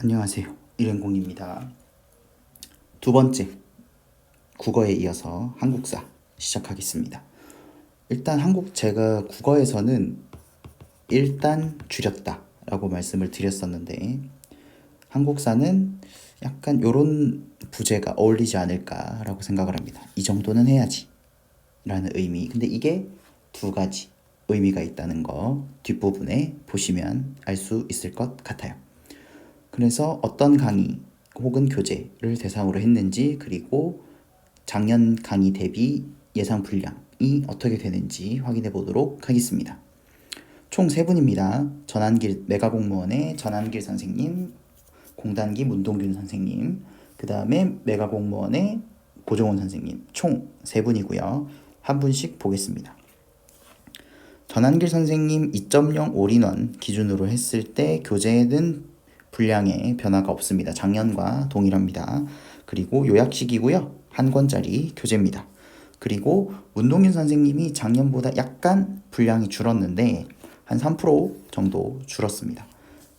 안녕하세요. 일행공입니다. 두 번째, 국어에 이어서 한국사 시작하겠습니다. 일단 제가 국어에서는 일단 줄였다 라고 말씀을 드렸었는데, 한국사는 약간 요런 부제가 어울리지 않을까라고 생각을 합니다. 이 정도는 해야지 라는 의미. 근데 이게 두 가지 의미가 있다는 거 뒷부분에 보시면 알 수 있을 것 같아요. 그래서 어떤 강의 혹은 교재를 대상으로 했는지, 그리고 작년 강의 대비 예상 분량이 어떻게 되는지 확인해 보도록 하겠습니다. 총 3분입니다. 전한길 메가공무원의 전한길 선생님, 공단기 문동균 선생님, 그 다음에 메가공무원의 고종원 선생님, 총 3분이고요. 한 분씩 보겠습니다. 전한길 선생님 2.0 올인원 기준으로 했을 때 교재는 분량에 변화가 없습니다. 작년과 동일합니다. 그리고 요약식이고요. 한 권짜리 교재입니다. 그리고 문동균 선생님이 작년보다 약간 분량이 줄었는데 한 3% 정도 줄었습니다.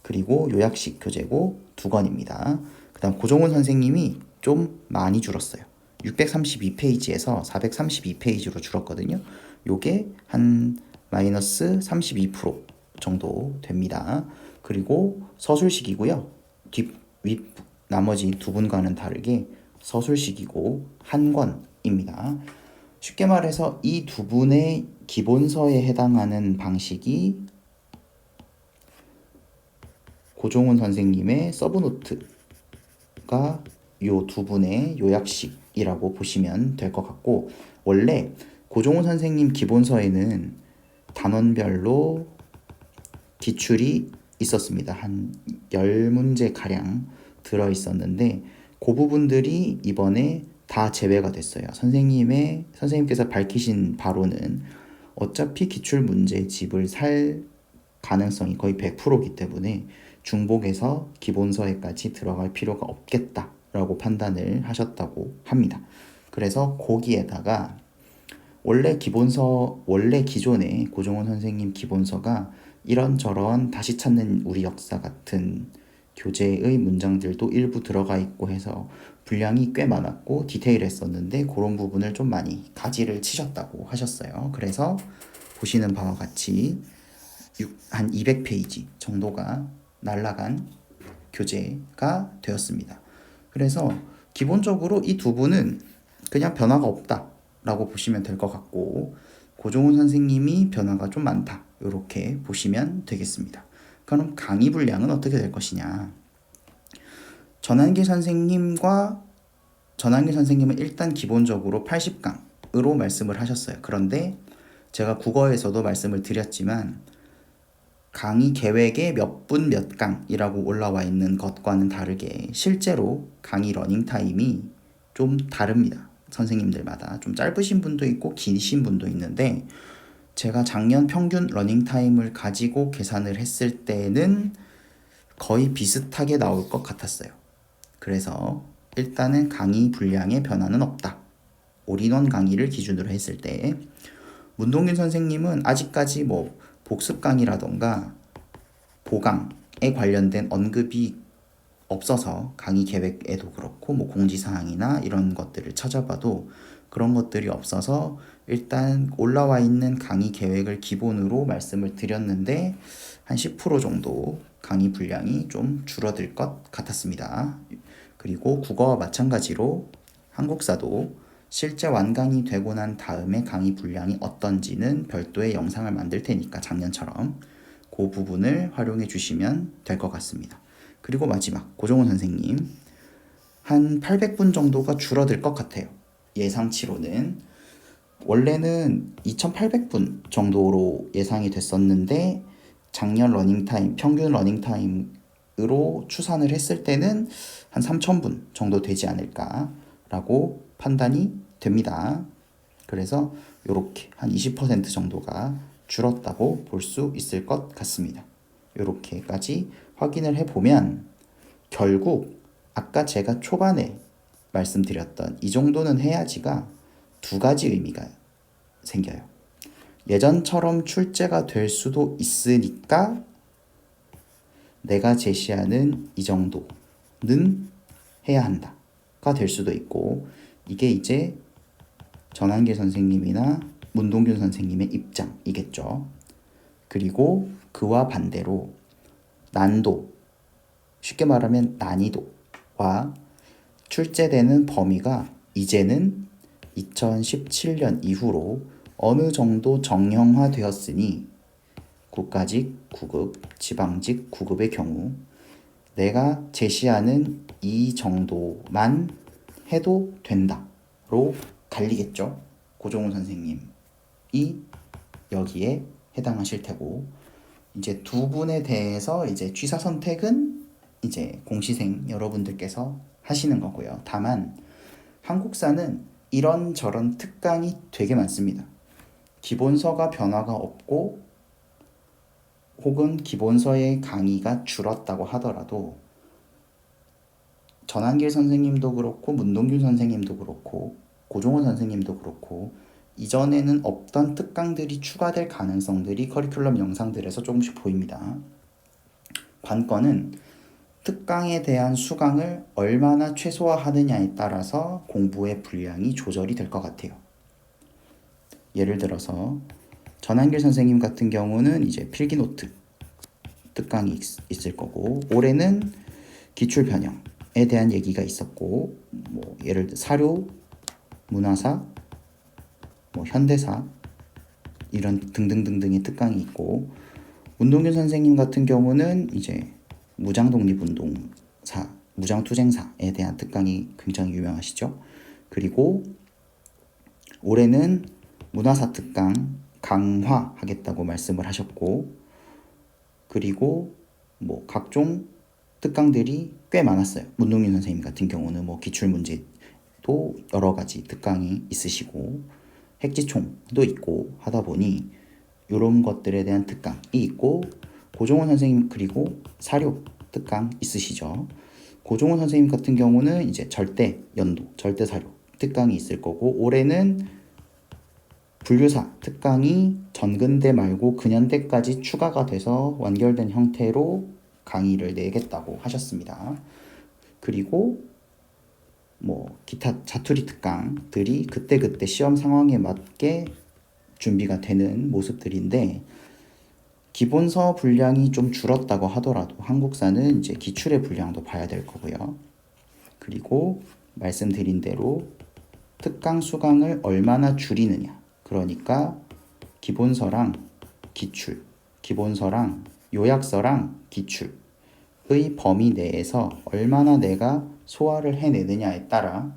그리고 요약식 교재고 2권입니다. 그 다음 고종원 선생님이 좀 많이 줄었어요. 632페이지에서 432페이지로 줄었거든요. 요게 한 마이너스 32% 정도 됩니다. 그리고 서술식이고요. 윗 나머지 두 분과는 다르게 서술식이고 한 권입니다. 쉽게 말해서 이 두 분의 기본서에 해당하는 방식이 고종훈 선생님의 서브노트가 요 두 분의 요약식이라고 보시면 될 것 같고, 원래 고종훈 선생님 기본서에는 단원별로 기출이 있었습니다. 한 10문제 가량 들어있었는데 그 부분들이 이번에 다 제외가 됐어요. 선생님께서 밝히신 바로는 어차피 기출 문제집을 살 가능성이 거의 100%이기 때문에 중복해서 기본서에까지 들어갈 필요가 없겠다라고 판단을 하셨다고 합니다. 그래서 거기에다가 원래 기존의 고종원 선생님 기본서가 이런저런 다시 찾는 우리 역사 같은 교재의 문장들도 일부 들어가 있고 해서 분량이 꽤 많았고 디테일했었는데, 그런 부분을 좀 많이 가지를 치셨다고 하셨어요. 그래서 보시는 바와 같이 한 200페이지 정도가 날라간 교재가 되었습니다. 그래서 기본적으로 이 두 분은 그냥 변화가 없다 라고 보시면 될 것 같고, 고종훈 선생님이 변화가 좀 많다 이렇게 보시면 되겠습니다. 그럼 강의 분량은 어떻게 될 것이냐. 전한길 선생님은 일단 기본적으로 80강으로 말씀을 하셨어요. 그런데 제가 국어에서도 말씀을 드렸지만 강의 계획에 몇 분 몇 강이라고 올라와 있는 것과는 다르게 실제로 강의 러닝타임이 좀 다릅니다. 선생님들마다 좀 짧으신 분도 있고 기신 분도 있는데, 제가 작년 평균 러닝타임을 가지고 계산을 했을 때는 거의 비슷하게 나올 것 같았어요. 그래서 일단은 강의 분량의 변화는 없다. 올인원 강의를 기준으로 했을 때 문동균 선생님은 아직까지 복습 강의라던가 보강에 관련된 언급이 없어서 강의 계획에도 그렇고 공지사항이나 이런 것들을 찾아봐도 그런 것들이 없어서 일단 올라와 있는 강의 계획을 기본으로 말씀을 드렸는데 한 10% 정도 강의 분량이 좀 줄어들 것 같았습니다. 그리고 국어와 마찬가지로 한국사도 실제 완강이 되고 난 다음에 강의 분량이 어떤지는 별도의 영상을 만들 테니까 작년처럼 그 부분을 활용해 주시면 될 것 같습니다. 그리고 마지막 고종훈 선생님 한 800분 정도가 줄어들 것 같아요. 예상치로는 원래는 2800분 정도로 예상이 됐었는데 작년 러닝타임 평균 러닝타임으로 추산을 했을 때는 한 3000분 정도 되지 않을까라고 판단이 됩니다. 그래서 이렇게 한 20% 정도가 줄었다고 볼 수 있을 것 같습니다. 이렇게까지 확인을 해보면 결국 아까 제가 초반에 말씀드렸던 이 정도는 해야지가 두 가지 의미가 생겨요. 예전처럼 출제가 될 수도 있으니까 내가 제시하는 이 정도는 해야 한다가 될 수도 있고, 이게 이제 전한길 선생님이나 문동균 선생님의 입장이겠죠. 그리고 그와 반대로 난도, 쉽게 말하면 난이도와 출제되는 범위가 이제는 2017년 이후로 어느 정도 정형화되었으니 국가직 9급, 지방직 9급의 경우 내가 제시하는 이 정도만 해도 된다로 갈리겠죠. 고종훈 선생님이 여기에 해당하실 테고, 이제 두 분에 대해서 이제 취사 선택은 이제 공시생 여러분들께서 하시는 거고요. 다만 한국사는 이런저런 특강이 되게 많습니다. 기본서가 변화가 없고 혹은 기본서의 강의가 줄었다고 하더라도 전한길 선생님도 그렇고 문동균 선생님도 그렇고 고종원 선생님도 그렇고 이전에는 없던 특강들이 추가될 가능성들이 커리큘럼 영상들에서 조금씩 보입니다. 관건은 특강에 대한 수강을 얼마나 최소화하느냐에 따라서 공부의 분량이 조절이 될 것 같아요. 예를 들어서 전한길 선생님 같은 경우는 이제 필기노트 특강이 있을 거고, 올해는 기출변형에 대한 얘기가 있었고, 뭐 예를 들어 사료, 문화사, 뭐 현대사 이런 등등등등의 특강이 있고, 문동균 선생님 같은 경우는 이제 무장독립운동사, 무장투쟁사에 대한 특강이 굉장히 유명하시죠. 그리고 올해는 문화사 특강 강화하겠다고 말씀을 하셨고, 그리고 뭐 각종 특강들이 꽤 많았어요. 문동균 선생님 같은 경우는 뭐 기출문제도 여러 가지 특강이 있으시고 핵지총도 있고 하다 보니 이런 것들에 대한 특강이 있고, 고종원 선생님 그리고 사료 특강 있으시죠. 고종원 선생님 같은 경우는 이제 절대 연도, 절대 사료 특강이 있을 거고, 올해는 분류사 특강이 전근대 말고 근현대까지 추가가 돼서 완결된 형태로 강의를 내겠다고 하셨습니다. 그리고 뭐 기타 자투리 특강들이 그때그때 시험 상황에 맞게 준비가 되는 모습들인데, 기본서 분량이 좀 줄었다고 하더라도 한국사는 이제 기출의 분량도 봐야 될 거고요. 그리고 말씀드린 대로 특강 수강을 얼마나 줄이느냐, 그러니까 기본서랑 기출, 기본서랑 요약서랑 기출의 범위 내에서 얼마나 내가 소화를 해내느냐에 따라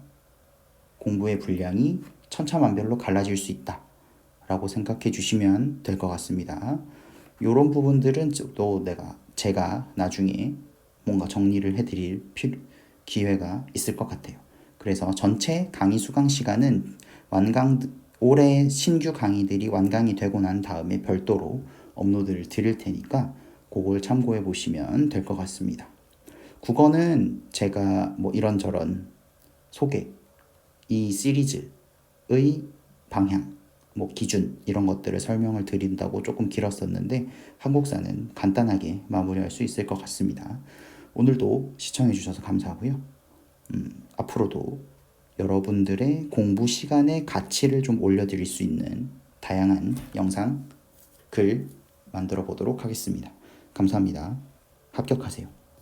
공부의 분량이 천차만별로 갈라질 수 있다 라고 생각해 주시면 될 것 같습니다. 이런 부분들은 또 제가 나중에 뭔가 정리를 해드릴 기회가 있을 것 같아요. 그래서 전체 강의 수강 시간은 올해 신규 강의들이 완강이 되고 난 다음에 별도로 업로드를 드릴 테니까 그걸 참고해 보시면 될 것 같습니다. 국어는 제가 뭐 이런저런 소개, 이 시리즈의 방향, 뭐 기준 이런 것들을 설명을 드린다고 조금 길었었는데 한국사는 간단하게 마무리할 수 있을 것 같습니다. 오늘도 시청해 주셔서 감사하고요. 앞으로도 여러분들의 공부 시간의 가치를 좀 올려드릴 수 있는 다양한 영상, 글 만들어 보도록 하겠습니다. 감사합니다. 합격하세요.